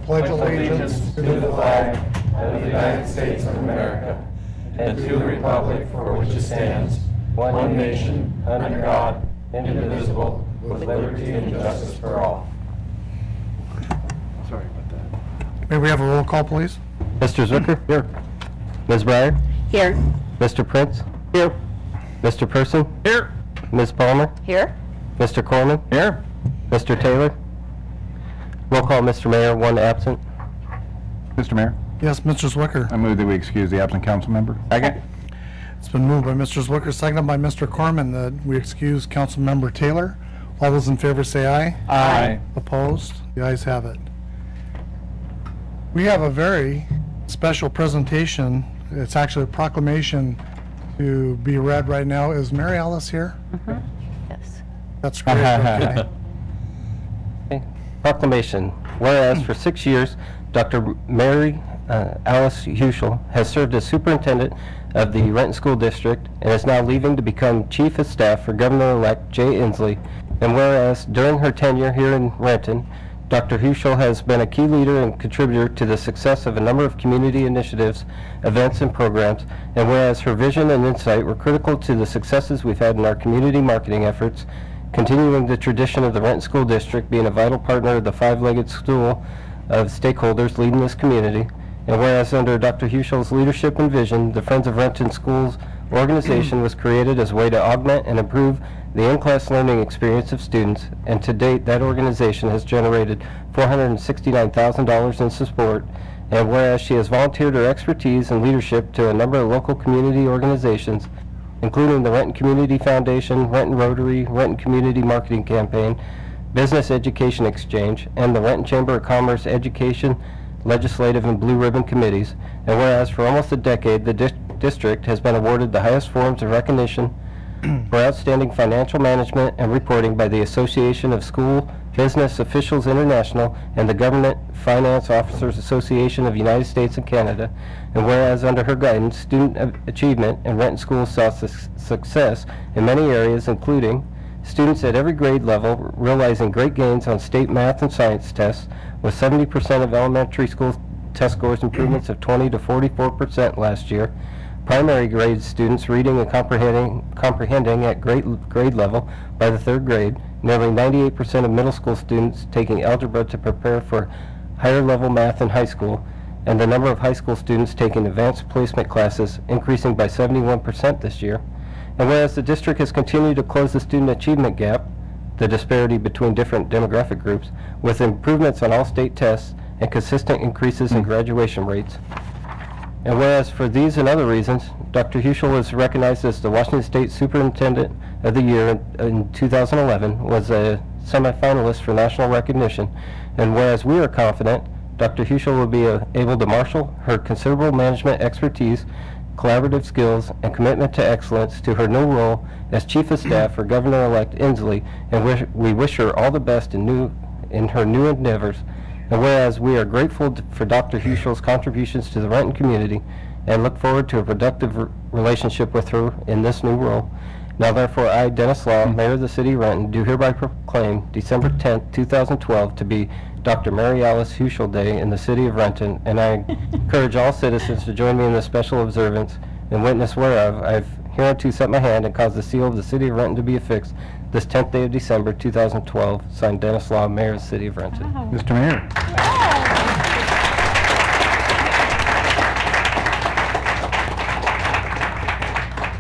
pledge allegiance to the flag of the United States of America and to the republic for which it stands, one nation, under God, indivisible, with liberty and justice for all. Sorry about that. May we have a roll call, please? Mr. Zucker? Here. Ms. Breyer? Here. Mr. Prince? Here. Mr. Person? Here. Ms. Palmer? Here. Mr. Corman? Here. Mr. Taylor? Roll call, Mr. Mayor, one absent. Mr. Mayor, Yes, Mr. Zwicker. I move that we excuse the absent council member. Second. It's been moved by Mr. Zwicker, seconded by Mr. Corman, that we excuse Councilmember Taylor. All those in favor say aye. Aye. Opposed? The ayes have it. We have a very special presentation. It's actually a proclamation to be read right now. Is Mary Alice here? Yes. That's great. Okay. Okay. Proclamation. Whereas for 6 years, Dr. Mary Alice Huschel has served as superintendent of the Renton School District and is now leaving to become Chief of Staff for Governor-elect Jay Inslee. And whereas during her tenure here in Renton, Dr. Huschel has been a key leader and contributor to the success of a number of community initiatives, events, and programs, and whereas her vision and insight were critical to the successes we've had in our community marketing efforts, continuing the tradition of the Renton School District being a vital partner of the five-legged stool of stakeholders leading this community, and whereas under Dr. Huschel's leadership and vision, the Friends of Renton Schools organization was created as a way to augment and improve the in-class learning experience of students, and to date that organization has generated $469,000 in support, and whereas she has volunteered her expertise and leadership to a number of local community organizations, including the Renton Community Foundation, Renton Rotary, Renton Community Marketing Campaign, Business Education Exchange, and the Renton Chamber of Commerce Education, Legislative, and Blue Ribbon Committees, and whereas for almost a decade the district has been awarded the highest forms of recognition for outstanding financial management and reporting by the Association of School Business Officials International and the Government Finance Officers Association of the United States and Canada, and whereas under her guidance, student achievement in Renton schools saw success in many areas, including students at every grade level realizing great gains on state math and science tests, with 70% of elementary school test scores improvements of 20 to 44% last year, primary grade students reading and comprehending at grade level by the third grade, nearly 98% of middle school students taking algebra to prepare for higher level math in high school, and the number of high school students taking advanced placement classes increasing by 71% this year. And whereas the district has continued to close the student achievement gap, the disparity between different demographic groups, with improvements on all state tests and consistent increases in graduation rates. And whereas for these and other reasons, Dr. Huschel was recognized as the Washington State Superintendent of the Year in 2011, was a semifinalist for national recognition, and whereas we are confident Dr. Huschel will be able to marshal her considerable management expertise, collaborative skills, and commitment to excellence to her new role as Chief of Staff for Governor-elect Inslee, and we wish her all the best in her new endeavors. And whereas we are grateful for Dr. Huschel's contributions to the Renton community and look forward to a productive relationship with her in this new role, now therefore I, Dennis Law, Mayor of the City of Renton, do hereby proclaim December 10th, 2012 to be Dr. Mary Alice Huschel Day in the City of Renton, and I encourage all citizens to join me in this special observance, in witness whereof I've hereunto set my hand and caused the seal of the City of Renton to be affixed this 10th day of December 2012, signed Dennis Law, Mayor of the City of Renton. Wow. Mr. Mayor.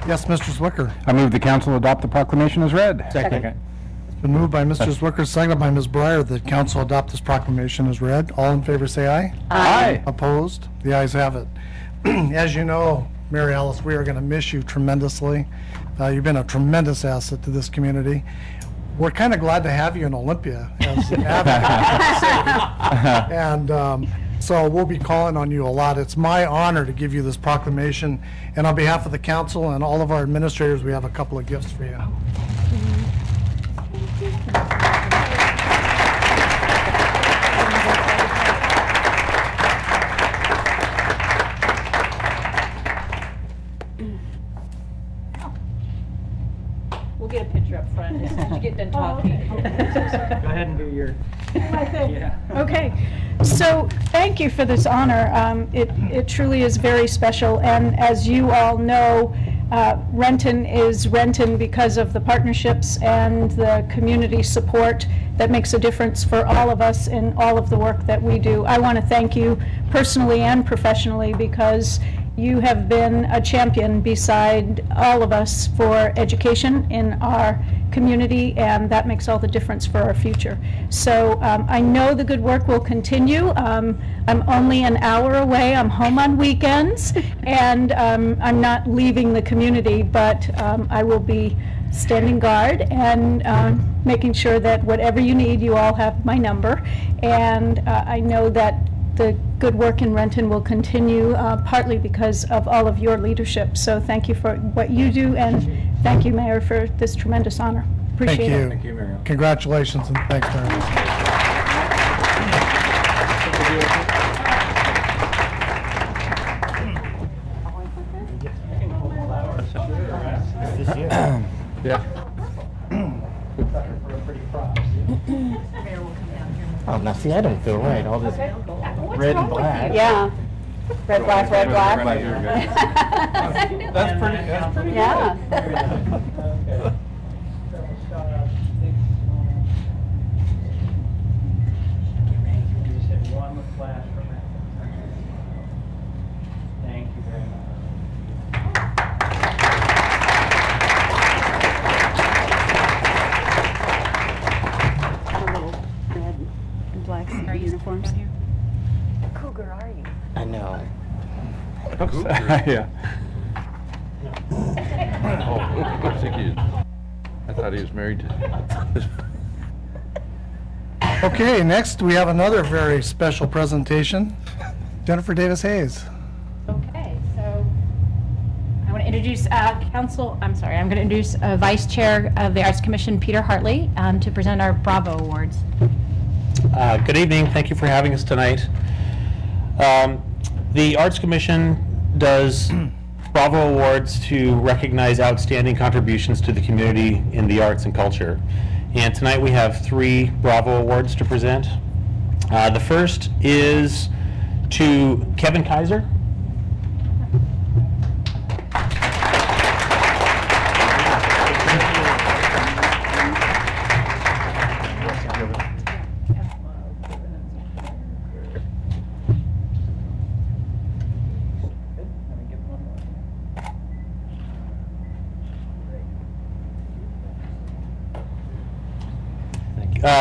Yes, Mr. Zwicker. I move the council adopt the proclamation as read. Second. It's been moved by Mr. Zwicker, seconded by Ms. Breyer, that council adopt this proclamation as read. All in favor say aye. Aye. Opposed? The ayes have it. As you know, Mary Alice, we are going to miss you tremendously. You've been a tremendous asset to this community. We're kind of glad to have you in Olympia as an advocate. And so we'll be calling on you a lot. It's my honor to give you this proclamation. And on behalf of the council and all of our administrators, we have a couple of gifts for you. We'll get a picture up front as soon as you get done talking. Go ahead and do your. Yeah. Okay. So thank you for this honor. It truly is very special, and as you all know, Renton is Renton because of the partnerships and the community support that makes a difference for all of us in all of the work that we do. I want to thank you personally and professionally because you have been a champion beside all of us for education in our community, and that makes all the difference for our future. So I know the good work will continue. I'm only an hour away. I'm home on weekends, and I'm not leaving the community, but I will be standing guard and making sure that whatever you need, you all have my number. And I know that the good work in Renton will continue, partly because of all of your leadership. So thank you for what you do, and thank you, Mayor, for this tremendous honor. Appreciate it. Thank you, Mary. Congratulations, and thanks very much. Yeah. Oh, now see, I don't feel right. All this red and black. Yeah. Red, black, red, black. That's pretty. Yeah. Thank you very much. Little red and black uniforms. Cougar, are you? I know. Oops. Yeah. I think I thought he was married to. Okay, next we have another very special presentation. Jennifer Davis Hayes. Okay, so I want to introduce I'm going to introduce Vice Chair of the Arts Commission, Peter Hartley, to present our Bravo Awards. Good evening. Thank you for having us tonight. The Arts Commission does Bravo Awards to recognize outstanding contributions to the community in the arts and culture. And tonight we have 3 Bravo Awards to present. The first is to Kevin Kaiser.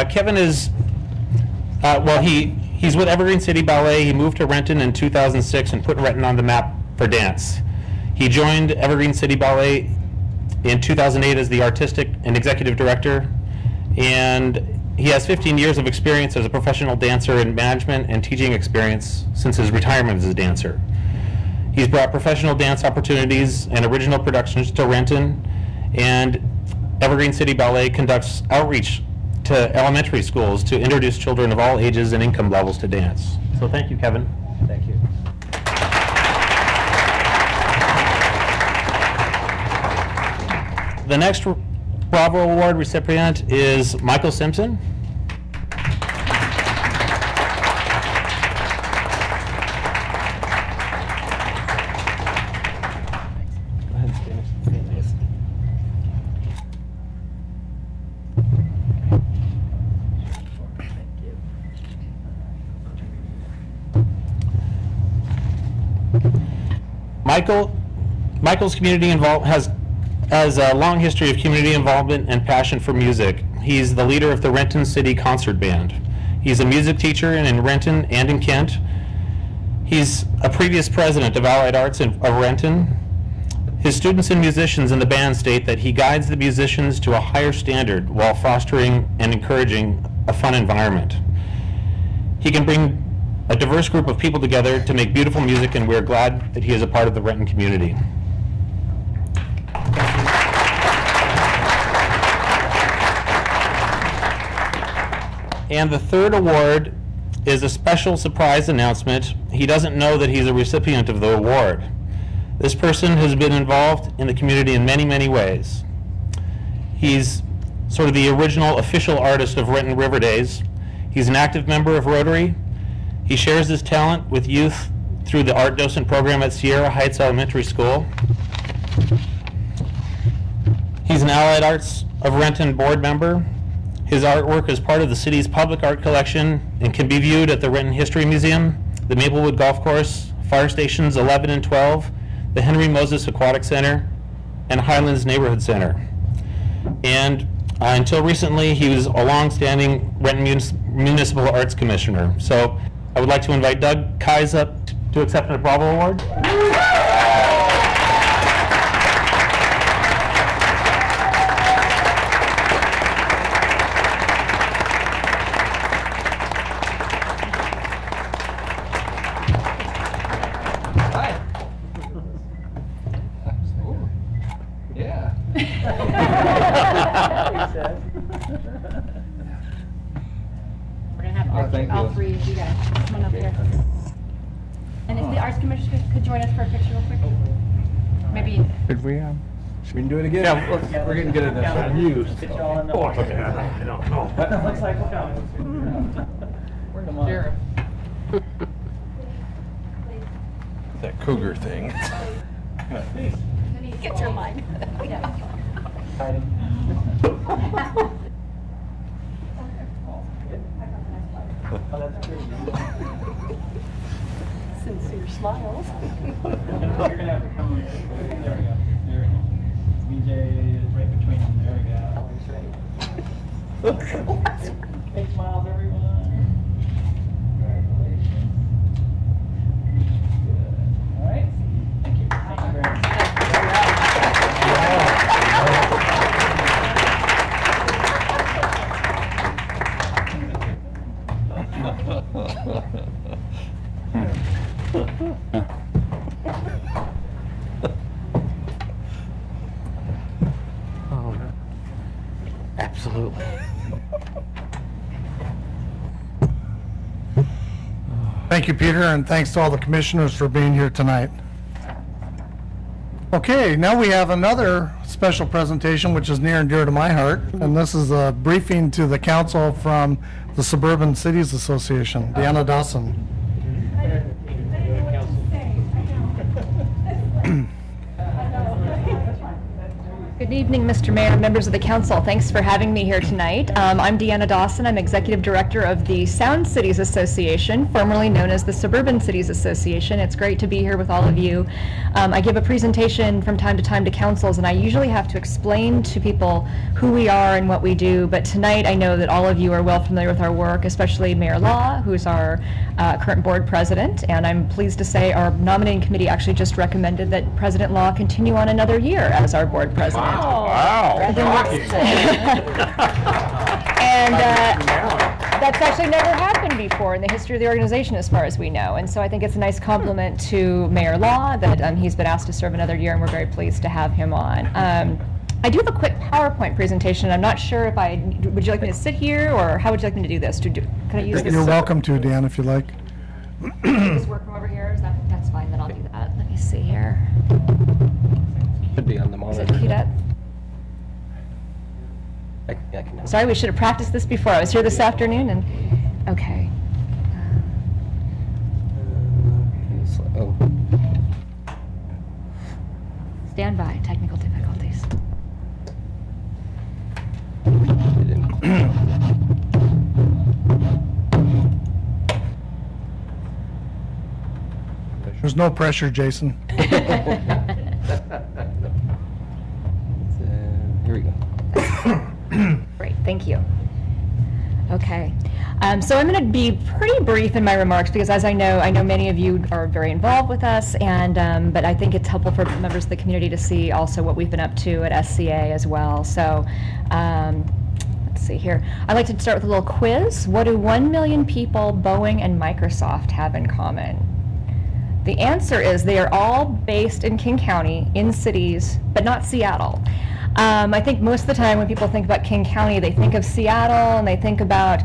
Kevin is, he's with Evergreen City Ballet. He moved to Renton in 2006 and put Renton on the map for dance. He joined Evergreen City Ballet in 2008 as the artistic and executive director, and he has 15 years of experience as a professional dancer in management and teaching experience since his retirement as a dancer. He's brought professional dance opportunities and original productions to Renton, and Evergreen City Ballet conducts outreach to elementary schools to introduce children of all ages and income levels to dance. So thank you, Kevin. Thank you. The next Bravo Award recipient is Michael Simpson. Michael's community has a long history of community involvement and passion for music. He's the leader of the Renton City Concert Band. He's a music teacher in Renton and in Kent. He's a previous president of Allied Arts of Renton. His students and musicians in the band state that he guides the musicians to a higher standard while fostering and encouraging a fun environment. He can bring a diverse group of people together to make beautiful music, and we're glad that he is a part of the Renton community. And the third award is a special surprise announcement. He doesn't know that he's a recipient of the award. This person has been involved in the community in many, many ways. He's sort of the original official artist of Renton River Days. He's an active member of Rotary. He shares his talent with youth through the art docent program at Sierra Heights Elementary School. He's an Allied Arts of Renton board member. His artwork is part of the city's public art collection and can be viewed at the Renton History Museum, the Maplewood Golf Course, Fire Stations 11 and 12, the Henry Moses Aquatic Center, and Highlands Neighborhood Center. And until recently, he was a long-standing Renton Municipal Arts Commissioner. So I would like to invite Doug Keyes up to accept a Bravo Award. We're going to have all three of you guys come on up here. And if the Arts Commissioner could join us for a picture real quick. Maybe. Could we, should we do it again? Yeah, we're getting good at this. You. Oh, okay. I don't know. Looks like we're coming. Sheriff. That cougar thing. Get your mind. Sincere smiles. You're gonna have to come. There we go. There we go. BJ is right between them. There we go. Big smiles, everyone. Congratulations. Good. All right. Thank you. Thank you very much. Absolutely. Thank you, Peter, and thanks to all the commissioners for being here tonight. Okay, now we have another special presentation which is near and dear to my heart, and this is a briefing to the council from the Suburban Cities Association. Deanna Dawson. Good evening, Mr. Mayor, members of the council. Thanks for having me here tonight. I'm Deanna Dawson. I'm Executive Director of the Sound Cities Association, formerly known as the Suburban Cities Association. It's great to be here with all of you. I give a presentation from time to time to councils, and I usually have to explain to people who we are and what we do, but tonight I know that all of you are well familiar with our work, especially Mayor Law, who's our current board president, and I'm pleased to say our nominating committee actually just recommended that President Law continue on another year as our board president. Wow. And that's actually never happened before in the history of the organization, as far as we know. And so I think it's a nice compliment to Mayor Law that he's been asked to serve another year, and we're very pleased to have him on. I do have a quick PowerPoint presentation. I'm not sure if would you like me to sit here, or how would you like me to do this? Can I use this? You're welcome to, Dan, if you like. Just work from over here? That's fine, then I'll do that. Let me see here. Should be on the Is it monitor. queued up? I can. Sorry, we should have practiced this before. I was here this afternoon, and okay. Oh. Stand by. Technical difficulties. It didn't. There's no pressure, Jason. Here we go. Great, thank you. Okay, so I'm going to be pretty brief in my remarks because, as I know many of you are very involved with us, and but I think it's helpful for members of the community to see also what we've been up to at SCA as well. So let's see here. I'd like to start with a little quiz. What do 1 million people, Boeing, and Microsoft have in common? The answer is they are all based in King County, in cities, but not Seattle. I think most of the time when people think about King County, they think of Seattle and they think about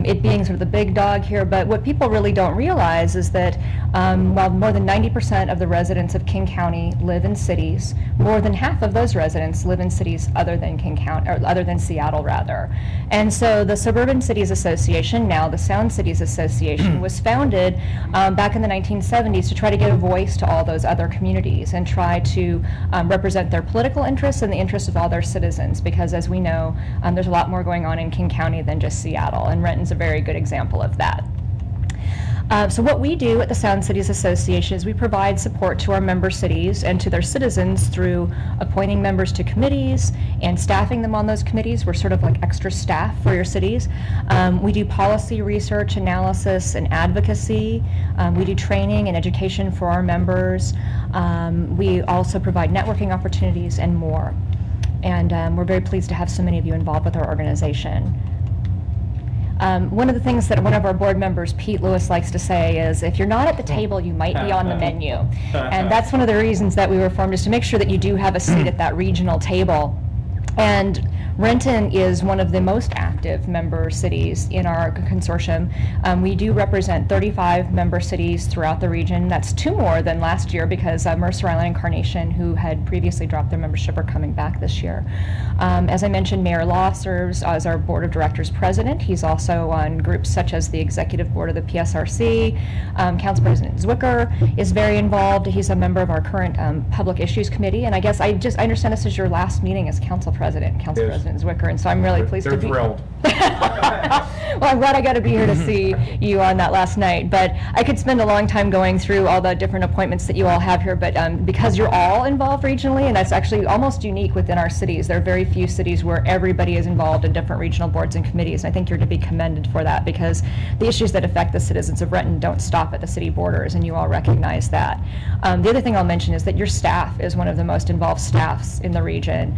it being sort of the big dog here, but what people really don't realize is that while more than 90% of the residents of King County live in cities, more than half of those residents live in cities other than King County, or other than Seattle rather. And so the Suburban Cities Association, now the Sound Cities Association, was founded back in the 1970s to try to give a voice to all those other communities and try to represent their political interests and the interests of all their citizens, because as we know, there's a lot more going on in King County than just Seattle, and Renton's a very good example of that. So what we do at the Sound Cities Association is we provide support to our member cities and to their citizens through appointing members to committees and staffing them on those committees. We're sort of like extra staff for your cities. We do policy research, analysis, and advocacy. We do training and education for our members. We also provide networking opportunities and more. And we're very pleased to have so many of you involved with our organization. One of the things that one of our board members, Pete Lewis, likes to say is, if you're not at the table, you might be on the menu. And that's one of the reasons that we were formed, is to make sure that you do have a seat at that regional table. And Renton is one of the most active member cities in our consortium. We do represent 35 member cities throughout the region. That's 2 more than last year, because Mercer Island and Carnation, who had previously dropped their membership, are coming back this year. As I mentioned, Mayor Law serves as our Board of Directors president. He's also on groups such as the Executive Board of the PSRC. Council President Zwicker is very involved. He's a member of our current Public Issues Committee. And I guess I understand this is your last meeting as Council President, Council President Zwicker, and so I'm really pleased to be. They're thrilled. Well, I'm glad I got to be here to see you on that last night. But I could spend a long time going through all the different appointments that you all have here, but because you're all involved regionally, and that's actually almost unique within our cities. There are very few cities where everybody is involved in different regional boards and committees. I think you're to be commended for that, because the issues that affect the citizens of Renton don't stop at the city borders, and you all recognize that. The other thing I'll mention is that your staff is one of the most involved staffs in the region.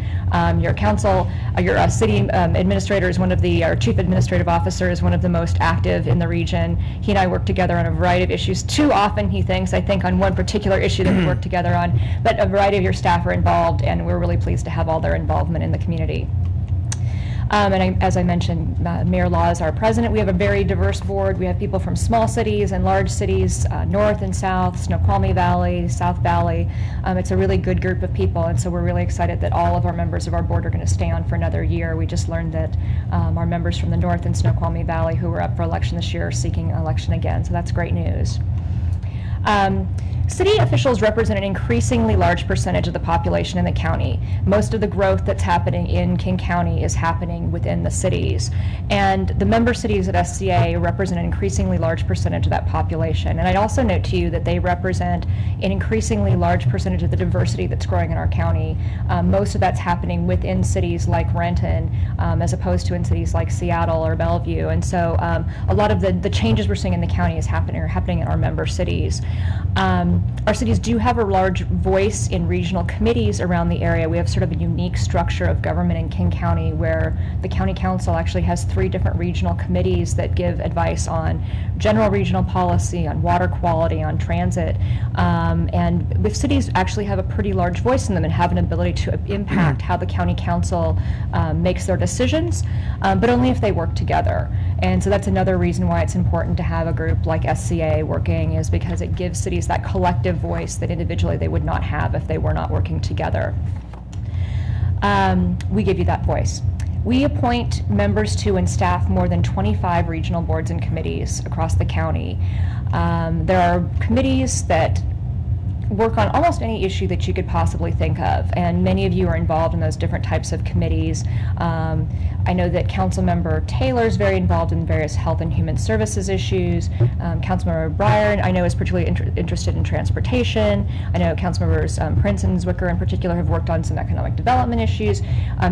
Your council, your city administrator is one of the, our chief administrative officer is one of the most active in the region. He and I work together on a variety of issues. Too often, he thinks, I think, on one particular issue that we work together on, but a variety of your staff are involved, and we're really pleased to have all their involvement in the community. As I mentioned, Mayor Law is our president. We have a very diverse board. We have people from small cities and large cities, north and south, Snoqualmie Valley, South Valley. It's a really good group of people, and so we're really excited that all of our members of our board are going to stay on for another year. We just learned that our members from the north and Snoqualmie Valley who were up for election this year are seeking election again, so that's great news. City officials represent an increasingly large percentage of the population in the county. Most of the growth that's happening in King County is happening within the cities. And the member cities at SCA represent an increasingly large percentage of that population. And I'd also note to you that they represent an increasingly large percentage of the diversity that's growing in our county. Most of that's happening within cities like Renton, as opposed to in cities like Seattle or Bellevue. And so a lot of the changes we're seeing in the county are happening in our member cities. Our cities do have a large voice in regional committees around the area. We have sort of a unique structure of government in King County, where the county council actually has 3 different regional committees that give advice on general regional policy, on water quality, on transit. And the cities actually have a pretty large voice in them and have an ability to impact how the county council makes their decisions, but only if they work together. And so that's another reason why it's important to have a group like SCA working, is because it gives cities that collective voice that individually they would not have if they were not working together. We give you that voice. We appoint members to and staff more than 25 regional boards and committees across the county. There are committees that work on almost any issue that you could possibly think of, and many of you are involved in those different types of committees. I know that Councilmember Taylor is very involved in various health and human services issues. Councilmember Breyer, I know, is particularly interested in transportation. I know Councilmembers Prince and Zwicker in particular have worked on some economic development issues.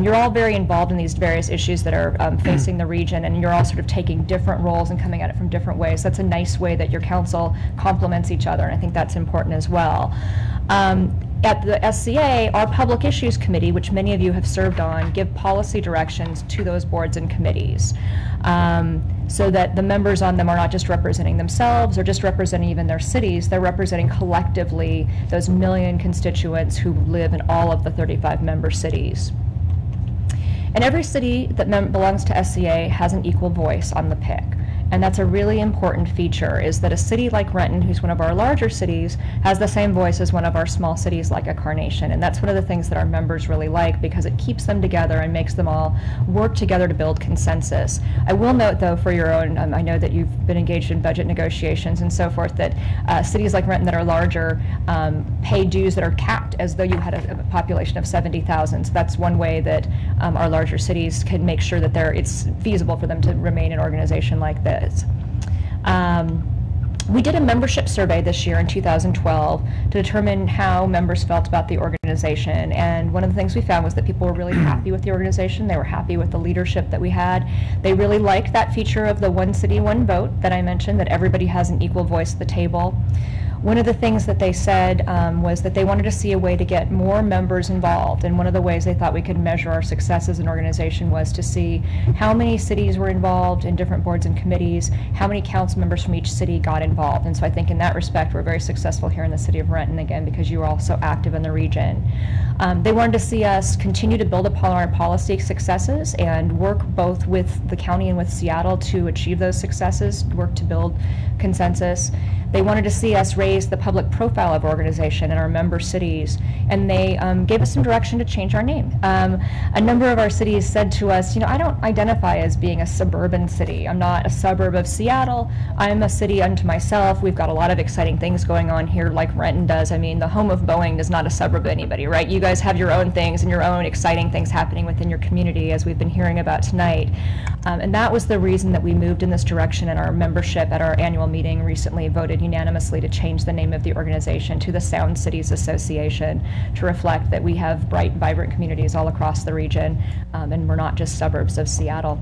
You're all very involved in these various issues that are facing the region, and you're all sort of taking different roles and coming at it from different ways. That's a nice way that your council complements each other, and I think that's important as well. At the SCA, our Public Issues Committee, which many of you have served on, give policy directions to those boards and committees, so that the members on them are not just representing themselves or just representing even their cities. They're representing collectively those million constituents who live in all of the 35 member cities. And every city that belongs to SCA has an equal voice on the PIC. And that's a really important feature, is that a city like Renton, who's one of our larger cities, has the same voice as one of our small cities like a Carnation. And that's one of the things that our members really like, because it keeps them together and makes them all work together to build consensus. I will note, though, for your own, I know that you've been engaged in budget negotiations and so forth, that cities like Renton that are larger pay dues that are capped as though you had a population of 70,000. So that's one way that our larger cities can make sure that it's feasible for them to remain an organization like this. We did a membership survey this year in 2012 to determine how members felt about the organization, and one of the things we found was that people were really happy with the organization. They were happy with the leadership that we had. They really liked that feature of the one city, one vote that I mentioned, that everybody has an equal voice at the table. One of the things that they said was that they wanted to see a way to get more members involved, and one of the ways they thought we could measure our success as an organization was to see how many cities were involved in different boards and committees, how many council members from each city got involved. And so I think in that respect we're very successful here in the city of Renton, again, because you are all so active in the region. They wanted to see us continue to build upon our policy successes and work both with the county and with Seattle to achieve those successes, work to build consensus. They wanted to see us raise the public profile of our organization in our member cities, and they gave us some direction to change our name. A number of our cities said to us, I don't identify as being a suburban city. I'm not a suburb of Seattle. I'm a city unto myself. We've got a lot of exciting things going on here like Renton does. I mean, the home of Boeing is not a suburb of anybody, right? You guys have your own things and your own exciting things happening within your community, as we've been hearing about tonight. And that was the reason that we moved in this direction, and our membership at our annual meeting recently voted unanimously to change the name of the organization to the Sound Cities Association, to reflect that we have bright, vibrant communities all across the region, and we're not just suburbs of Seattle.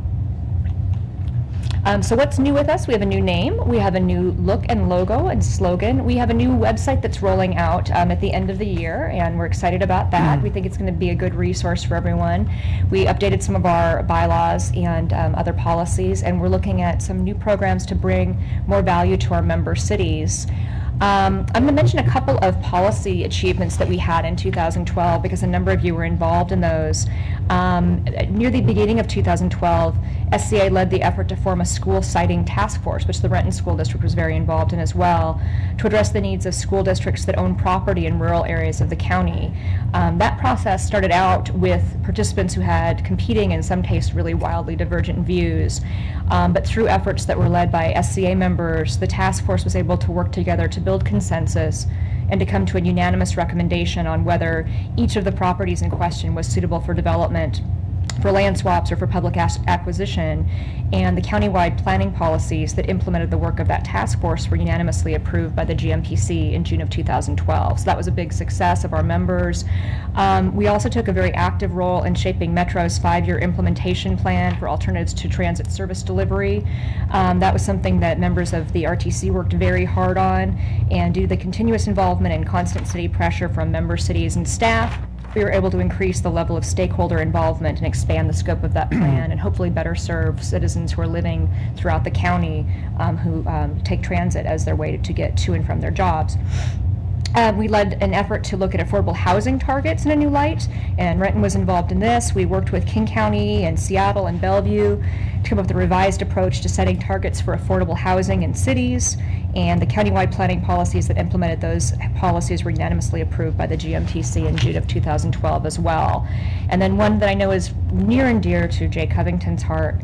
So what's new with us? We have a new name, we have a new look and logo and slogan, we have a new website that's rolling out at the end of the year, and we're excited about that. We think it's going to be a good resource for everyone. We updated some of our bylaws and other policies, and we're looking at some new programs to bring more value to our member cities. I'm going to mention a couple of policy achievements that we had in 2012, because a number of you were involved in those. Near the beginning of 2012, SCA led the effort to form a school siting task force, which the Renton School District was very involved in as well, to address the needs of school districts that own property in rural areas of the county. That process started out with participants who had competing, in some cases really wildly divergent views, but through efforts that were led by SCA members, the task force was able to work together to build consensus and to come to a unanimous recommendation on whether each of the properties in question was suitable for development, for land swaps, or for public acquisition. And the countywide planning policies that implemented the work of that task force were unanimously approved by the GMPC in June of 2012. So that was a big success of our members. We also took a very active role in shaping Metro's 5-year implementation plan for alternatives to transit service delivery. That was something that members of the RTC worked very hard on, and due to the continuous involvement and constant city pressure from member cities and staff, we were able to increase the level of stakeholder involvement and expand the scope of that plan, and hopefully better serve citizens who are living throughout the county who take transit as their way to get to and from their jobs. We led an effort to look at affordable housing targets in a new light, and Renton was involved in this. We worked with King County and Seattle and Bellevue to come up with a revised approach to setting targets for affordable housing in cities, and the countywide planning policies that implemented those policies were unanimously approved by the GMPC in June of 2012 as well. And then one that I know is near and dear to Jay Covington's heart,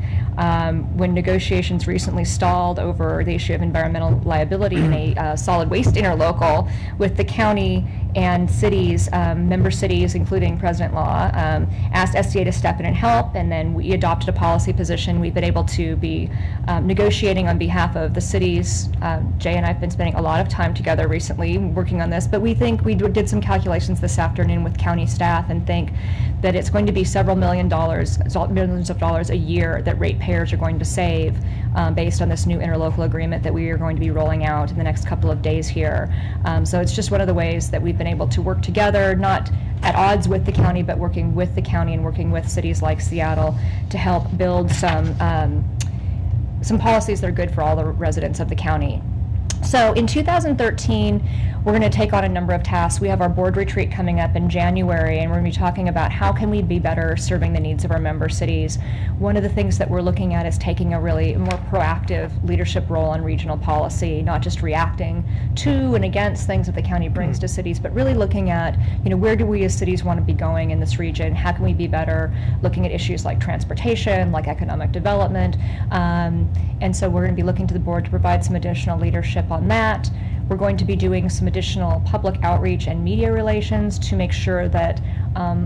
when negotiations recently stalled over the issue of environmental liability in a solid waste interlocal with the county and cities, member cities, including President Law, asked SCA to step in and help, and then we adopted a policy position. We've been able to be negotiating on behalf of the cities. Jay and I have been spending a lot of time together recently working on this, but we think we did some calculations this afternoon with county staff and think that it's going to be several millions of dollars a year that ratepayers are going to save based on this new interlocal agreement that we are going to be rolling out in the next couple of days here. So it's just one of the ways that we've been able to work together, not at odds with the county, but working with the county and working with cities like Seattle to help build some policies that are good for all the residents of the county. So in 2013, we're going to take on a number of tasks. We have our board retreat coming up in January, and we're going to be talking about how can we be better serving the needs of our member cities. One of the things that we're looking at is taking a really more proactive leadership role on regional policy, not just reacting to and against things that the county brings to cities, but really looking at, where do we as cities want to be going in this region? How can we be better? Looking at issues like transportation, like economic development. And so we're going to be looking to the board to provide some additional leadership on that. We're going to be doing some additional public outreach and media relations to make sure that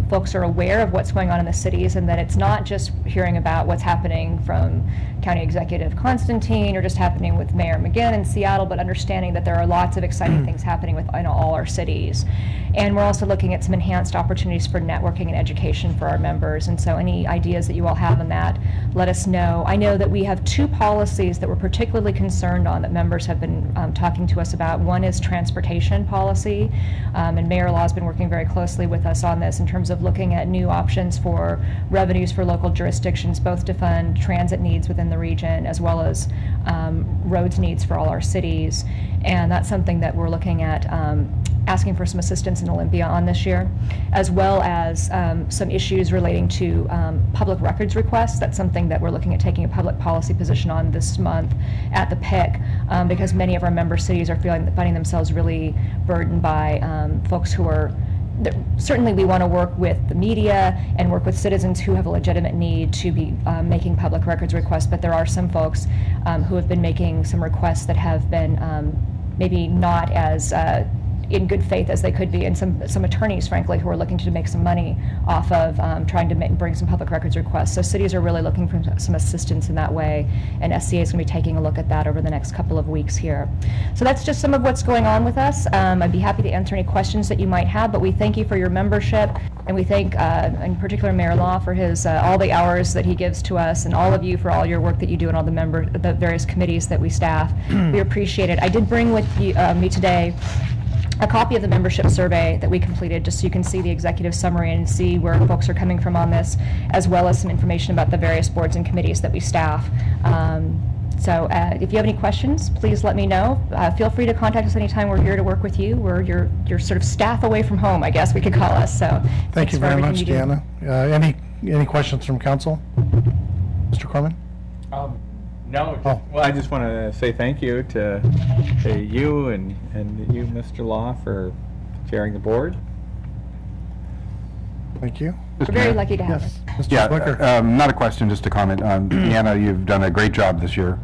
folks are aware of what's going on in the cities, and that it's not just hearing about what's happening from County Executive Constantine or just happening with Mayor McGinn in Seattle, but understanding that there are lots of exciting things happening within all our cities. And we're also looking at some enhanced opportunities for networking and education for our members. And so any ideas that you all have on that, let us know. I know that we have 2 policies that we're particularly concerned on that members have been talking to us about. One is transportation policy, and Mayor Law has been working very closely with us on this in terms of looking at new options for revenues for local jurisdictions, both to fund transit needs within the region as well as roads needs for all our cities. And that's something that we're looking at asking for some assistance in Olympia on this year, as well as some issues relating to public records requests. That's something that we're looking at taking a public policy position on this month at the PIC, because many of our member cities are finding themselves really burdened by folks who are certainly we want to work with the media and work with citizens who have a legitimate need to be making public records requests, but there are some folks who have been making some requests that have been maybe not as in good faith as they could be, and some attorneys, frankly, who are looking to make some money off of trying to bring some public records requests. So cities are really looking for some assistance in that way, and SCA is going to be taking a look at that over the next couple of weeks here. So that's just some of what's going on with us. I'd be happy to answer any questions that you might have, but we thank you for your membership, and we thank, in particular, Mayor Law for his all the hours that he gives to us, and all of you for all your work that you do and all the various committees that we staff. We appreciate it. I did bring with me today a copy of the membership survey that we completed, just so you can see the executive summary and see where folks are coming from on this, as well as some information about the various boards and committees that we staff. So if you have any questions, please let me know. Feel free to contact us anytime. We're here to work with you. We're your sort of staff away from home, I guess we could call us. So thank you very much, Deanna. Any questions from council? Mr. Corman? No, well, I just want to say thank you to you and you, Mr. Law, for chairing the board. Thank you. We're very lucky to have it. Mr. Swicker. Not a question, just a comment. Deanna, you've done a great job this year,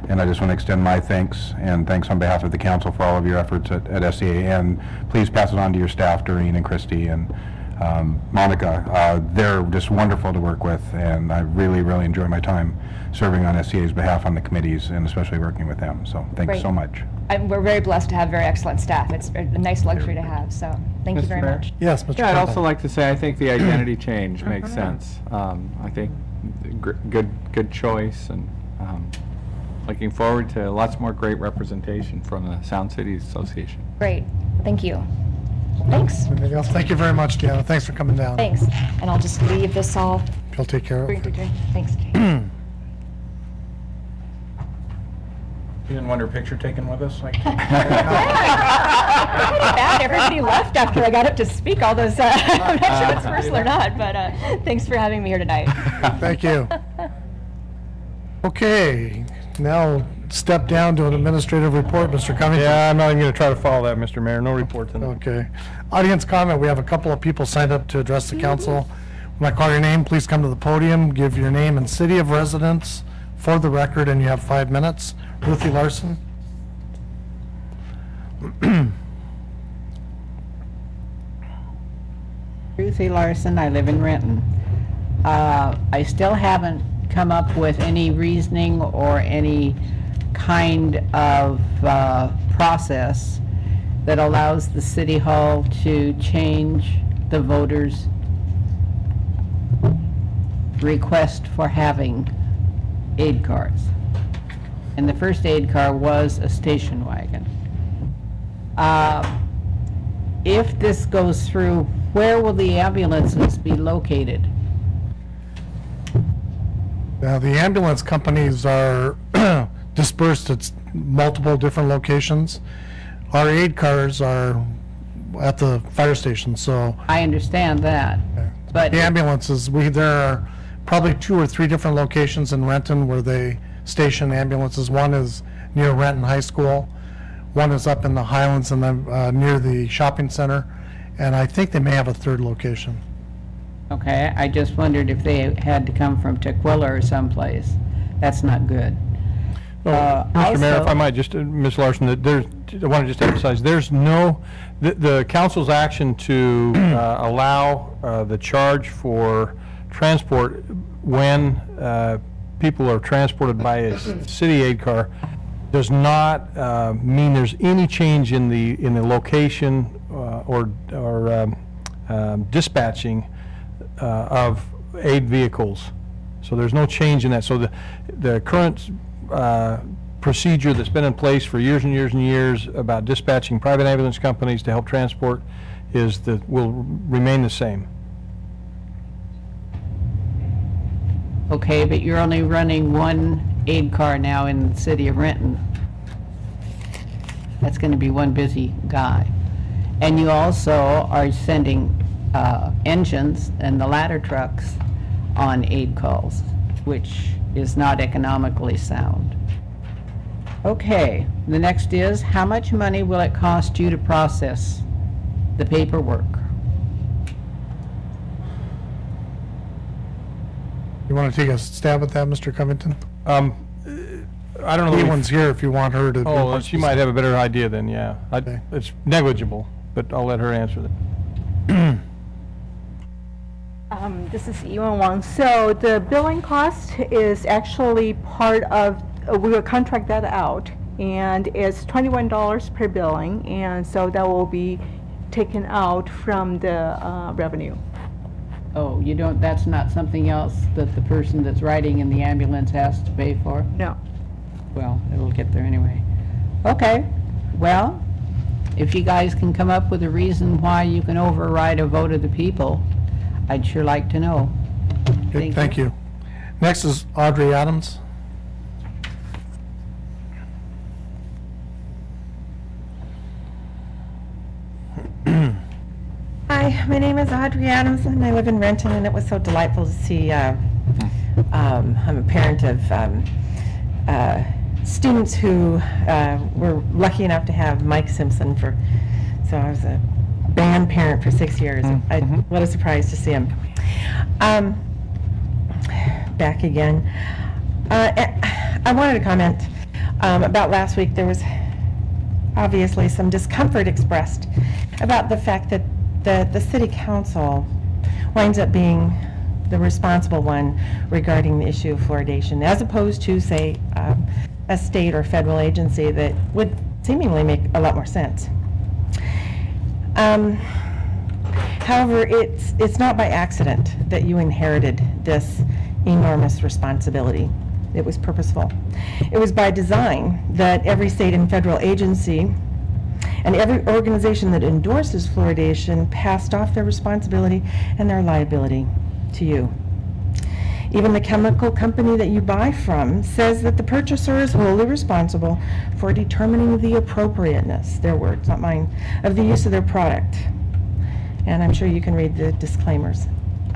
and I just want to extend my thanks and thanks on behalf of the council for all of your efforts at SCA, and please pass it on to your staff, Doreen and Christy and Monica. They're just wonderful to work with, and I really, really enjoy my time serving on SCA's behalf on the committees, and especially working with them. So thanks so much. We're very blessed to have very excellent staff. It's a nice luxury to have. So thank you very much. Yes, Mr. Yeah, I'd also like to say I think the identity change makes sense. I think good choice, and looking forward to lots more great representation from the Sound Cities Association. Great. Thank you. Thanks. Anything else? Thank you very much, Deanna. Thanks for coming down. Thanks. And I'll just leave this all. He'll take care of it. Thanks. You didn't want her picture taken with us? Like Bad. Everybody left after I got up to speak all those. I'm not sure if it's personal or not, but thanks for having me here tonight. Thank you. Okay, now step down to an administrative report, Mr. Covington. Yeah, I'm not even going to try to follow that, Mr. Mayor. No report tonight. Okay. Audience comment. We have a couple of people signed up to address the council. When I call your name, please come to the podium, give your name and city of residence for the record, and you have 5 minutes. Ruthie Larson. Ruthie Larson, I live in Renton. I still haven't come up with any reasoning or any kind of process that allows the City Hall to change the voters' request for having aid cars. And the first aid car was a station wagon. If this goes through, where will the ambulances be located? Now, the ambulance companies are dispersed multiple different locations. Our aid cars are at the fire station, so I understand that, but the ambulances, there are probably 2 or 3 different locations in Renton where they station ambulances. One is near Renton High School, one is up in the Highlands and then near the shopping center, and I think they may have a 3rd location. okay, I just wondered if they had to come from Tequila or someplace. That's not good. Mr. Mayor, if I might, just, Ms. Larson, that I want to just emphasize, there's no, the council's action to allow the charge for transport when people are transported by a city aid car does not mean there's any change in the location or dispatching of aid vehicles. So there's no change in that. So the current procedure that's been in place for years and years and years about dispatching private ambulance companies to help transport will remain the same. Okay, but you're only running one aid car now in the city of Renton. That's going to be one busy guy. And you also are sending engines and the ladder trucks on aid calls, which is not economically sound. Okay, the next is, how much money will it cost you to process the paperwork? You want to take a stab at that, Mr. Covington? I don't know. Anyone's here if you want her to. Oh, she might have a better idea then, yeah. Okay. It's negligible, but I'll let her answer that. This is Yuan Wang. So the billing cost is actually part of, we will contract that out, and it's $21 per billing, and so that will be taken out from the revenue. Oh, you don't, that's not something else that the person that's riding in the ambulance has to pay for? No. Well, it'll get there anyway. Okay, well, if you guys can come up with a reason why you can override a vote of the people, I'd sure like to know. Okay, thank you. Next is Audrey Adams. Hi, my name is Audrey Adams and I live in Renton, and it was so delightful to see, I'm a parent of students who were lucky enough to have Mike Simpson so I was a band parent for 6 years. What a surprise to see him. Back again. I wanted to comment about last week. There was obviously some discomfort expressed about the fact that the city council winds up being the responsible one regarding the issue of fluoridation, as opposed to, say, a state or federal agency that would seemingly make a lot more sense. However, it's not by accident that you inherited this enormous responsibility. It was purposeful. It was by design that every state and federal agency and every organization that endorses fluoridation passed off their responsibility and their liability to you. Even the chemical company that you buy from says that the purchaser is wholly responsible for determining the appropriateness, their words, not mine, of the use of their product. And I'm sure you can read the disclaimers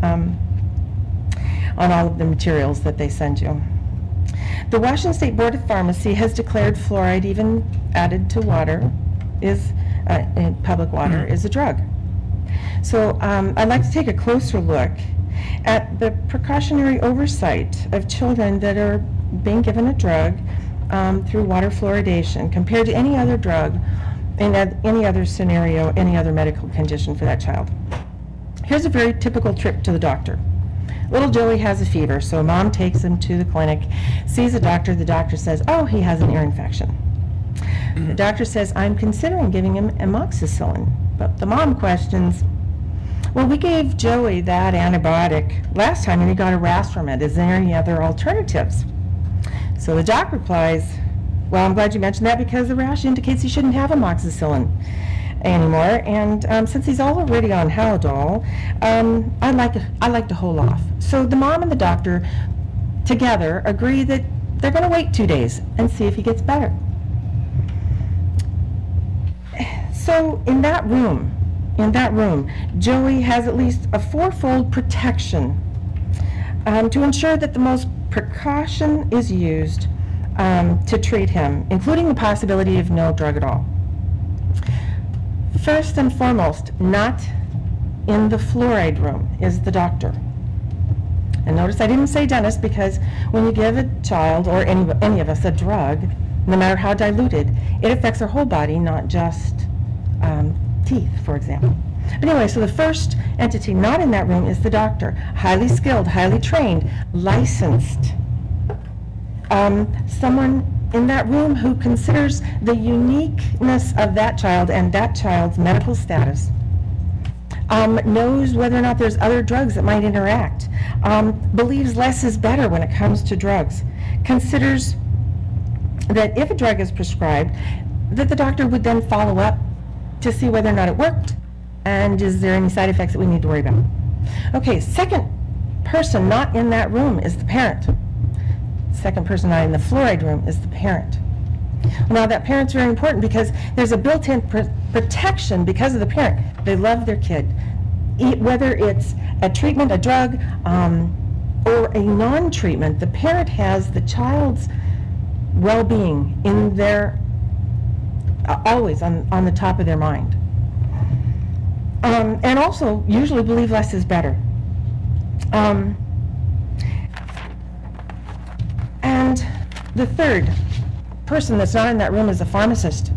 on all of the materials that they send you. The Washington State Board of Pharmacy has declared fluoride, even added to water, in public water, is a drug. So I'd like to take a closer look at the precautionary oversight of children that are being given a drug through water fluoridation compared to any other drug in any other scenario, any other medical condition for that child. Here's a very typical trip to the doctor. Little Joey has a fever, so mom takes him to the clinic, sees a doctor. The doctor says, oh, he has an ear infection. The doctor says, I'm considering giving him amoxicillin. But the mom questions, well, we gave Joey that antibiotic last time and he got a rash from it. Is there any other alternatives? So the doc replies, well, I'm glad you mentioned that because the rash indicates he shouldn't have amoxicillin anymore. And since he's already on Haldol, I'd like to hold off. So the mom and the doctor together agree that they're going to wait 2 days and see if he gets better. So in that room, Joey has at least a fourfold protection to ensure that the most precaution is used to treat him, including the possibility of no drug at all. First and foremost, not in the fluoride room is the doctor. And notice I didn't say dentist, because when you give a child or any of us a drug, no matter how diluted, it affects our whole body, not just teeth, for example. But anyway, so the first entity not in that room is the doctor, highly skilled, highly trained, licensed. Someone in that room who considers the uniqueness of that child and that child's medical status, knows whether or not there's other drugs that might interact, believes less is better when it comes to drugs, considers that if a drug is prescribed, that the doctor would then follow up to see whether or not it worked, and is there any side effects that we need to worry about. Okay, second person not in that room is the parent. Second person not in the fluoride room is the parent. Now that parent's very important because there's a built-in protection because of the parent. They love their kid. Whether it's a treatment, a drug, or a non-treatment, the parent has the child's well-being in their, always on the top of their mind. And also usually believe less is better. And the third person that's not in that room is a pharmacist.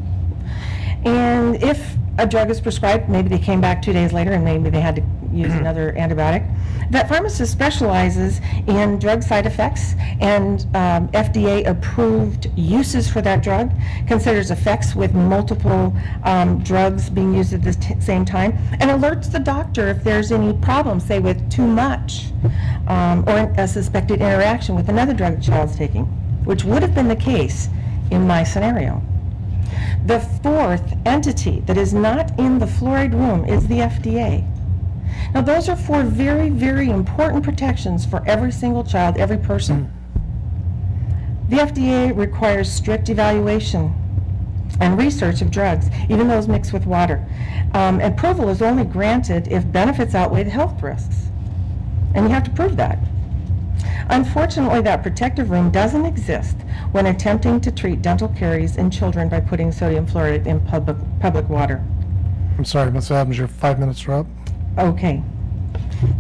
And if a drug is prescribed, maybe they came back 2 days later and maybe they had to use another antibiotic, that pharmacist specializes in drug side effects and FDA-approved uses for that drug, considers effects with multiple drugs being used at the same time, and alerts the doctor if there's any problems, say with too much, or a suspected interaction with another drug the child's taking, which would have been the case in my scenario. The fourth entity that is not in the fluoride room is the FDA. Now those are four very, very important protections for every single child, every person. The FDA requires strict evaluation and research of drugs, even those mixed with water. And approval is only granted if benefits outweigh the health risks. And you have to prove that. Unfortunately, that protective room doesn't exist when attempting to treat dental caries in children by putting sodium fluoride in public water. I'm sorry, Ms. Adams, your 5 minutes are up. Okay.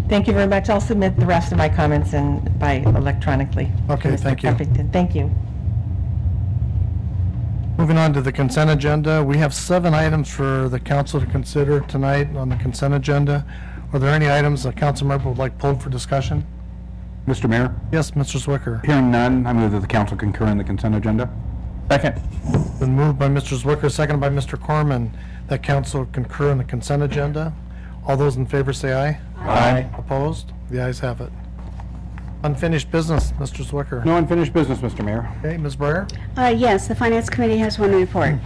Thank you very much. I'll submit the rest of my comments by electronically. Okay, thank you. Thank you. Moving on to the consent agenda, we have 7 items for the council to consider tonight on the consent agenda. Are there any items a council member would like pulled for discussion? Mr. Mayor? Yes, Mr. Zwicker. Hearing none, I move that the council concur in the consent agenda. Second. Been moved by Mr. Zwicker, seconded by Mr. Corman, that council concur in the consent agenda. All those in favor say aye. Aye. Opposed? The ayes have it. Unfinished business, Mr. Zwicker. No unfinished business, Mr. Mayor. Okay, Ms. Breyer? Yes, the Finance Committee has one report.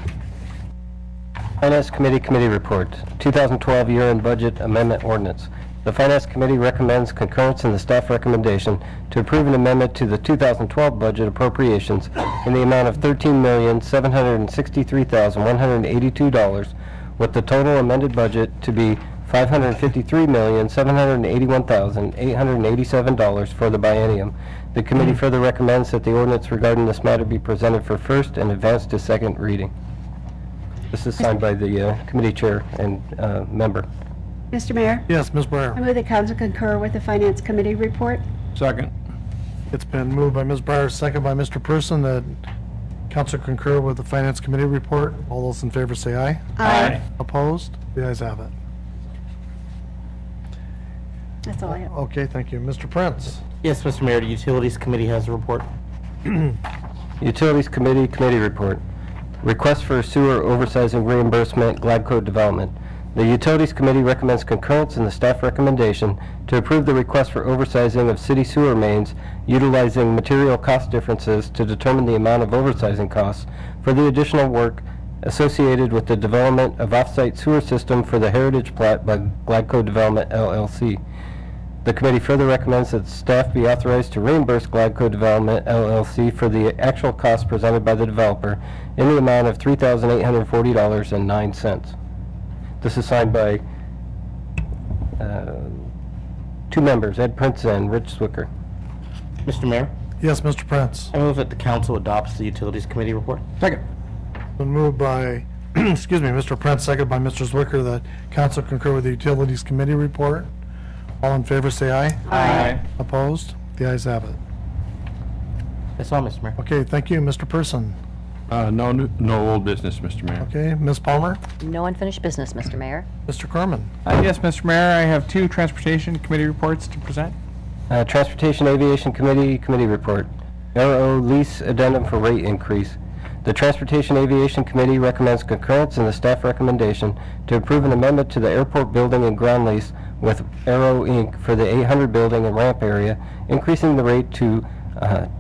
Finance Committee report, 2012 year-end budget amendment ordinance. The Finance Committee recommends concurrence in the staff recommendation to approve an amendment to the 2012 budget appropriations in the amount of $13,763,182, with the total amended budget to be $553,781,887 for the biennium. The committee further recommends that the ordinance regarding this matter be presented for first and advanced to second reading. This is signed by the committee chair and member. Mr. Mayor? Yes, Ms. I Breyer. move the council concur with the Finance Committee report. Second. It's been moved by Ms. Breyer, seconded by Mr. Person, that council concur with the Finance Committee report. All those in favor say aye. Aye. Opposed? The ayes have it. That's all I have. Okay, thank you. Mr. Prince? Yes, Mr. Mayor, the Utilities Committee has a report. Utilities Committee report. Request for sewer oversizing reimbursement, Gladco development. The Utilities Committee recommends concurrence in the staff recommendation to approve the request for oversizing of city sewer mains utilizing material cost differences to determine the amount of oversizing costs for the additional work associated with the development of off-site sewer system for the Heritage Plat by Gladco Development, LLC. The committee further recommends that staff be authorized to reimburse Gladco Development, LLC for the actual cost presented by the developer in the amount of $3,840.09. This is signed by two members, Ed Prince and Rich Zwicker. Mr. Mayor, Yes, Mr. Prince. I move that the council adopts the Utilities Committee report. Second. Been moved by, excuse me, Mr. Prince, seconded by Mr. Zwicker, that council concur with the Utilities Committee report. All in favor, say aye. Aye. Opposed? The ayes have it. That's all, Mr. Mayor. Okay, thank you, Mr. Person. No old business, Mr. Mayor. Okay, Ms. Palmer? No unfinished business, Mr. Mayor. Mr. Corman? Yes, Mr. Mayor, I have two Transportation Committee reports to present. Transportation Aviation Committee report. Aero lease addendum for rate increase. The Transportation Aviation Committee recommends concurrence in the staff recommendation to approve an amendment to the airport building and ground lease with Aero Inc. for the 800 building and ramp area, increasing the rate to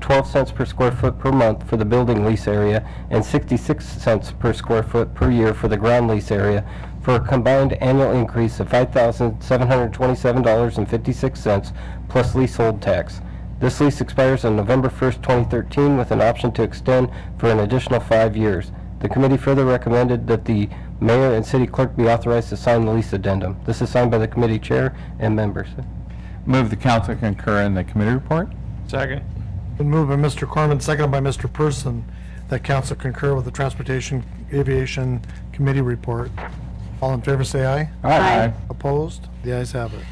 12 cents per square foot per month for the building lease area and 66 cents per square foot per year for the ground lease area, for a combined annual increase of $5,727.56 plus leasehold tax. This lease expires on November 1st, 2013, with an option to extend for an additional 5 years. The committee further recommended that the mayor and city clerk be authorized to sign the lease addendum. This is signed by the committee chair and members. Move the council concur in the committee report. Second. Been moved by Mr. Corman, seconded by Mr. Person, that council concur with the Transportation Aviation Committee report. All in favor, say aye. Aye. Opposed? The ayes have it.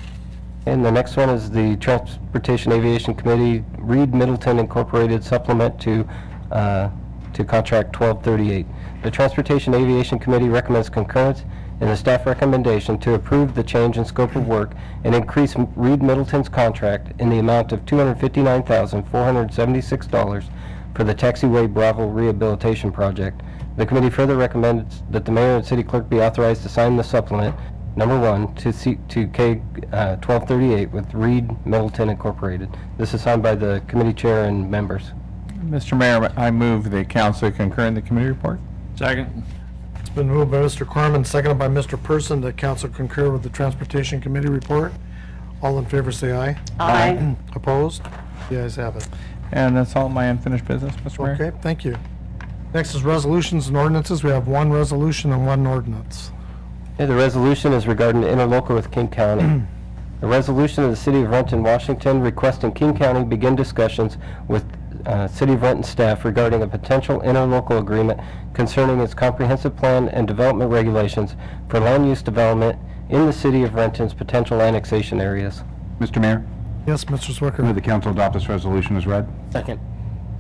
And the next one is the Transportation Aviation Committee Reed Middleton Incorporated supplement to contract 1238. The Transportation Aviation Committee recommends concurrence in the staff recommendation to approve the change in scope of work and increase Reed Middleton's contract in the amount of $259,476 for the Taxiway Bravo Rehabilitation Project. The committee further recommends that the mayor and city clerk be authorized to sign the supplement number 1 to K 1238 with Reed Middleton Incorporated. This is signed by the committee chair and members. Mr. Mayor, I move the council concur in the committee report. Second. It's been moved by Mr. Corman, seconded by Mr. Person, that council concur with the Transportation Committee report. All in favor, say aye. Aye. Opposed? The ayes have it. And that's all my unfinished business, Mr. Mayor. Okay, thank you. Next is resolutions and ordinances. We have one resolution and one ordinance. Okay, the resolution is regarding the interlocal with King County. A resolution of the City of Renton, Washington, requesting King County begin discussions with City of Renton staff regarding a potential interlocal agreement concerning its comprehensive plan and development regulations for land use development in the City of Renton's potential annexation areas. Mr. Mayor, Yes, Mr. Zwicker. move the council adopt this resolution as read. Second.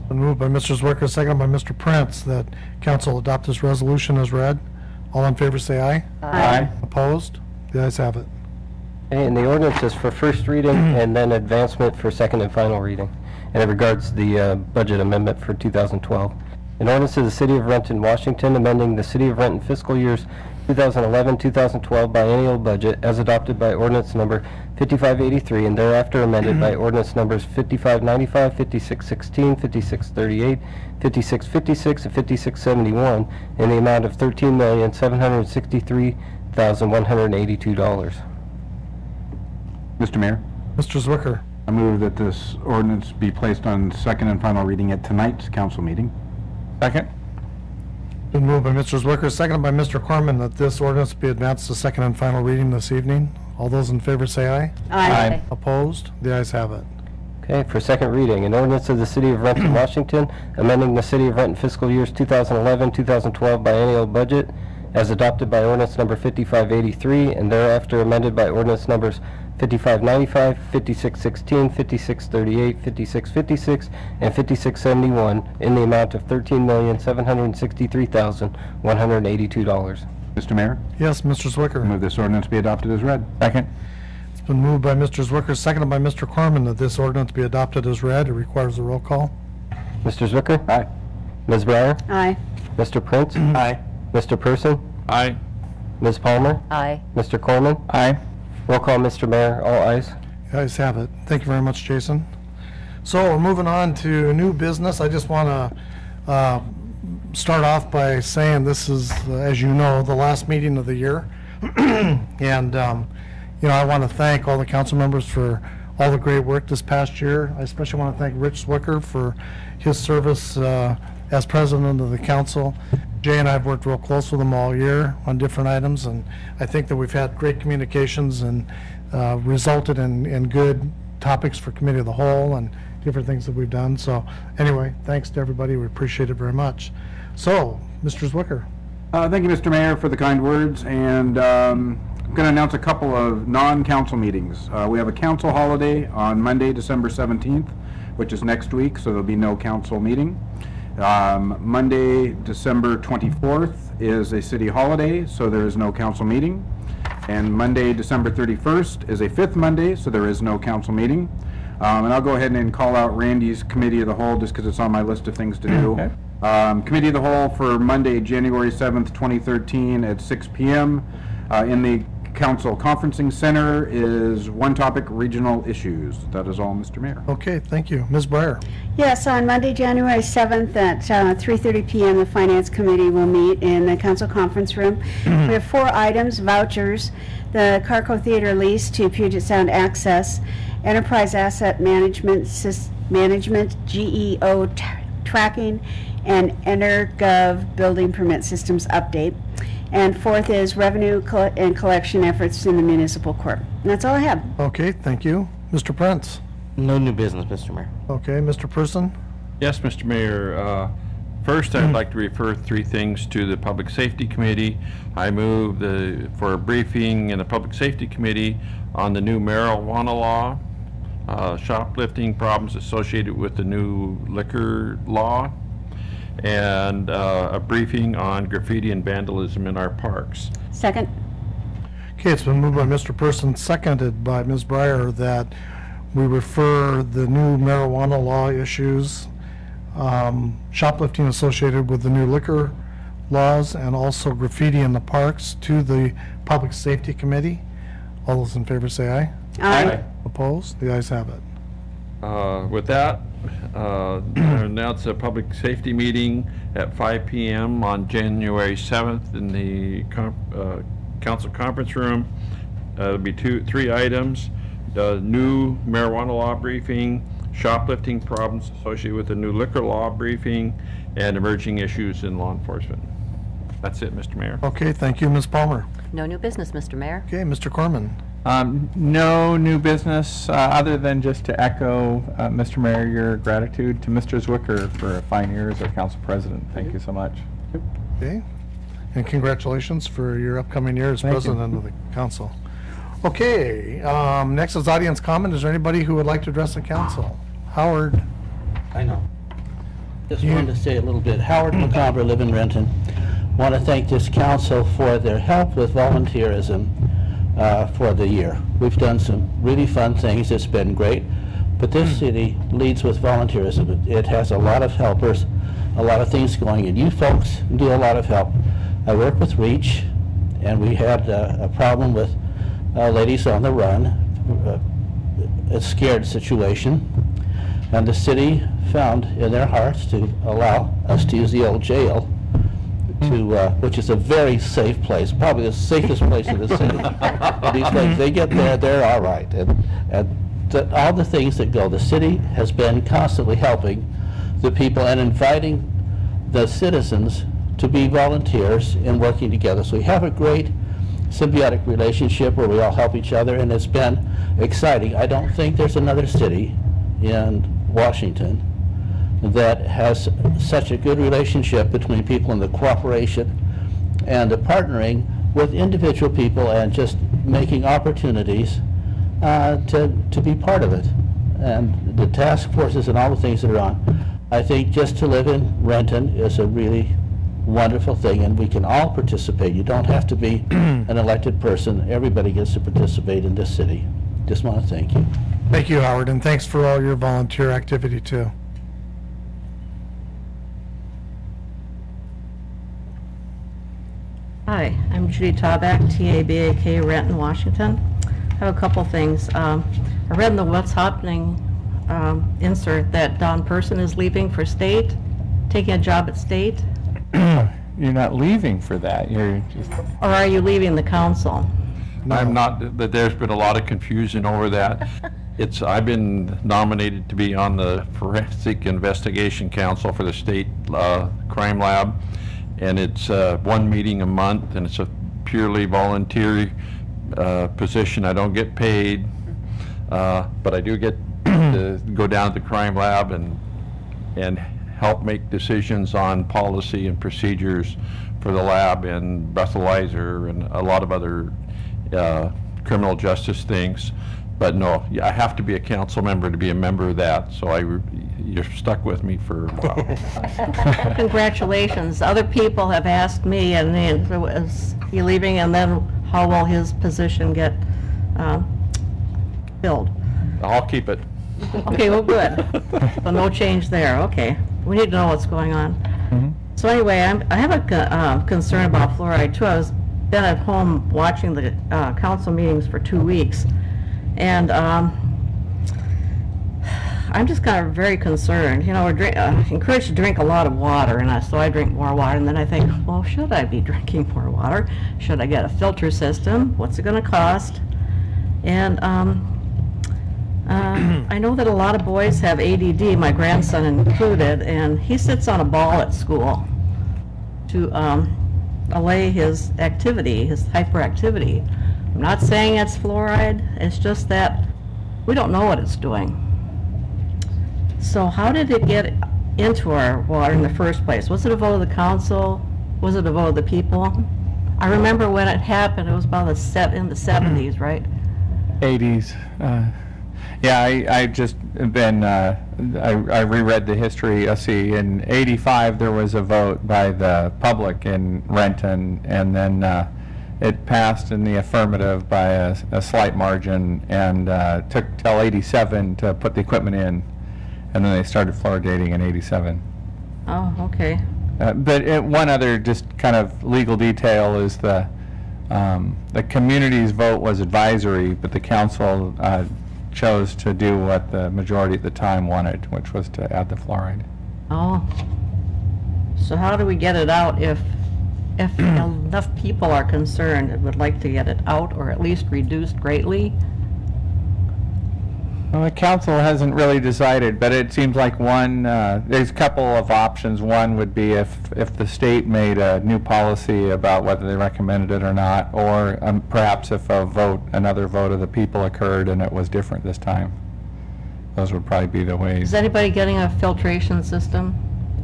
Been moved by Mr. Zwicker, seconded by Mr. Prince, that council adopt this resolution as read. All in favor, say aye. Aye. Opposed? The ayes have it. And the ordinance is for first reading and then advancement for second and final reading. And it regards the budget amendment for 2012. An ordinance of the City of Renton, Washington, amending the City of Renton fiscal years 2011-2012 biennial budget as adopted by ordinance number 5583 and thereafter amended by ordinance numbers 5595, 5616, 5638, 5656, and 5671 in the amount of $13,763,182. Mr. Mayor, Mr. Zwicker. I move that this ordinance be placed on second and final reading at tonight's council meeting. Second. Been moved by Mr. Zwicker, seconded by Mr. Corman, that this ordinance be advanced to second and final reading this evening. All those in favor say aye. Aye. Opposed? The ayes have it. Okay, for second reading, an ordinance of the City of Renton, Washington, amending the City of Renton fiscal years 2011-2012 biennial budget as adopted by ordinance number 5583 and thereafter amended by ordinance numbers 5595, 5616, 5638, 5656, and 5671 in the amount of $13,763,182. Mr. Mayor, Yes, Mr. I Zwicker. move this ordinance be adopted as read. Second. It's been moved by Mr. Zwicker, seconded by Mr. Corman, that this ordinance be adopted as read. It requires a roll call. Mr. Zwicker? Aye. Ms. Breyer? Aye. Mr. Prince? Aye. Mr. Person? Aye. Ms. Palmer? Aye. Mr. Corman? Aye. Roll call, Mr. Mayor. All ayes. The ayes have it. Thank you very much, Jason. So we're moving on to new business. I just want to start off by saying this is, as you know, the last meeting of the year. And, you know, I want to thank all the council members for all the great work this past year. I especially want to thank Rich Zwicker for his service as president of the council. Jay and I have worked real close with them all year on different items, and I think that we've had great communications and resulted in good topics for committee of the whole and different things that we've done. So anyway, thanks to everybody. We appreciate it very much. So, Mr. Zwicker. Thank you, Mr. Mayor, for the kind words, and I'm going to announce a couple of non-council meetings. We have a council holiday on Monday, December 17th, which is next week, so there'll be no council meeting. Monday, December 24th is a city holiday, so there is no council meeting. And Monday, December 31st is a fifth Monday, so there is no council meeting. And I'll go ahead and call out Randy's Committee of the Whole just because it's on my list of things to do. Okay. Committee of the Whole for Monday, January 7th, 2013 at 6 p.m. In the Council Conferencing Center is one topic, regional issues. That is all, Mr. Mayor. Okay, thank you. Ms. Breyer. Yes, on Monday, January 7th at 3:30 p.m., the Finance Committee will meet in the Council Conference Room. We have 4 items: vouchers, the Carco Theater lease to Puget Sound Access, Enterprise Asset Management, GEO tracking, and EnerGov Building Permit Systems update. And 4th is revenue and collection efforts in the municipal court. And that's all I have. Okay, thank you. Mr. Prince. No new business, Mr. Mayor. Okay, Mr. Person. Yes, Mr. Mayor. First, I'd like to refer 3 things to the Public Safety Committee. I move for a briefing in the Public Safety Committee on the new marijuana law, shoplifting problems associated with the new liquor law, and a briefing on graffiti and vandalism in our parks. Second. Okay, it's been moved by Mr. Person, seconded by Ms. Breyer, that we refer the new marijuana law issues, shoplifting associated with the new liquor laws, and also graffiti in the parks to the Public Safety Committee. All those in favor say aye. Aye. Opposed? The ayes have it. With that, I announce a public safety meeting at 5 p.m. on January 7th in the council conference room. There'll be 3 items: the new marijuana law briefing, shoplifting problems associated with the new liquor law briefing, and emerging issues in law enforcement. That's it, Mr. Mayor. Okay, thank you, Ms. Palmer. No new business, Mr. Mayor. Okay, Mr. Corman. No new business, other than just to echo, Mr. Mayor, your gratitude to Mr. Zwicker for a fine year as our council president. Thank you so much. Okay, and congratulations for your upcoming year as president of the council. Okay, next is audience comment. Is there anybody who would like to address the council? Howard. I know. Just wanted to say a little bit. Howard McComber, live in Renton. Want to thank this council for their help with volunteerism for the year. We've done some really fun things. It's been great. But this city leads with volunteerism. It has a lot of helpers, a lot of things going, and you folks do a lot of help. I work with REACH, and we had a problem with ladies on the run, a scared situation, and the city found in their hearts to allow us to use the old jail, which is a very safe place, probably the safest place in the city. These ladies, they get there, they're all right. And all the things that go, the city has been constantly helping the people and inviting the citizens to be volunteers in working together. So we have a great symbiotic relationship where we all help each other, and it's been exciting. I don't think there's another city in Washington that has such a good relationship between people and the cooperation and the partnering with individual people and just making opportunities to be part of it. And the task forces and all the things that are on. I think just to live in Renton is a really wonderful thing, and we can all participate. You don't have to be an elected person. Everybody gets to participate in this city. Just want to thank you. Thank you, Howard, and thanks for all your volunteer activity too. Hi, I'm Judy Tauback, TABAK, Renton, Washington. I have a couple things. I read in the What's Happening insert that Don Person is leaving for state, taking a job at state. You're not leaving for that. You're just. Or are you leaving the council? No. I'm not. There's been a lot of confusion over that. I've been nominated to be on the Forensic Investigation Council for the State Crime Lab, and it's one meeting a month, and it's a purely voluntary position. I don't get paid, but I do get to go down to the crime lab and help make decisions on policy and procedures for the lab and breathalyzer and a lot of other criminal justice things. But no, I have to be a council member to be a member of that, so you're stuck with me for a while. Congratulations. Other people have asked me, and then, is he leaving, and then how will his position get filled? I'll keep it. Okay, well, good. So no change there, okay. We need to know what's going on. So anyway, I have a concern about fluoride too. I've been at home watching the council meetings for 2 weeks, and I'm just kind of very concerned. You know, we're encouraged to drink a lot of water, and so I drink more water, and then I think, well, should I be drinking more water? Should I get a filter system? What's it going to cost? And I know that a lot of boys have ADD, my grandson included, and he sits on a ball at school to allay his activity, his hyperactivity. I'm not saying it's fluoride, it's just that we don't know what it's doing. So how did it get into our water in the first place? Was it a vote of the council? Was it a vote of the people? I remember when it happened, it was about in the 70s, right? 80s. Yeah, I just been, I reread the history. Let's see, in 85 there was a vote by the public in Renton, and then it passed in the affirmative by a slight margin, and took till 87 to put the equipment in, and then they started fluoridating in 87. Oh, okay. But one other just kind of legal detail is the community's vote was advisory, but the council chose to do what the majority at the time wanted, which was to add the fluoride. Oh. So how do we get it out if enough people are concerned and would like to get it out, or at least reduced greatly? Well, the council hasn't really decided, but it seems like there's a couple of options. One would be if the state made a new policy about whether they recommended it or not, or perhaps if another vote of the people occurred and it was different this time. Those would probably be the ways. Is anybody getting a filtration system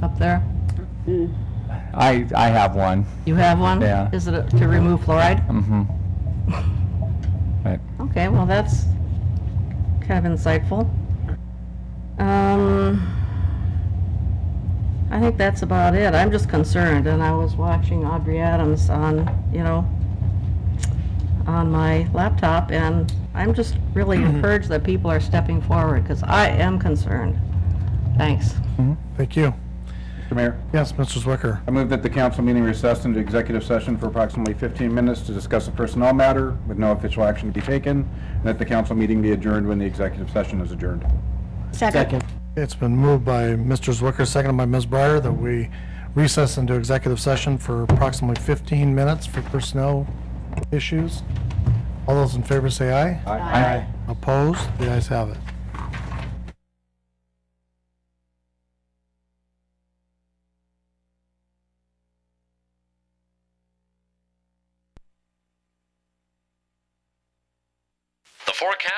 up there? I have one. You have one? Yeah. Is it to remove fluoride? Mm-hmm. Right. Okay, well, that's kind of insightful. I think that's about it. I'm just concerned, and I was watching Audrey Adams on my laptop, and I'm just really encouraged that people are stepping forward, because I am concerned. Thanks. Thank you. Mr. Mayor? Yes, Mr. Zwicker. I move that the council meeting recess into executive session for approximately 15 minutes to discuss a personnel matter with no official action to be taken, and that the council meeting be adjourned when the executive session is adjourned. Second. It's been moved by Mr. Zwicker, seconded by Ms. Breyer, that we recess into executive session for approximately 15 minutes for personnel issues. All those in favor say aye. Aye. Opposed? The ayes have it. The forecast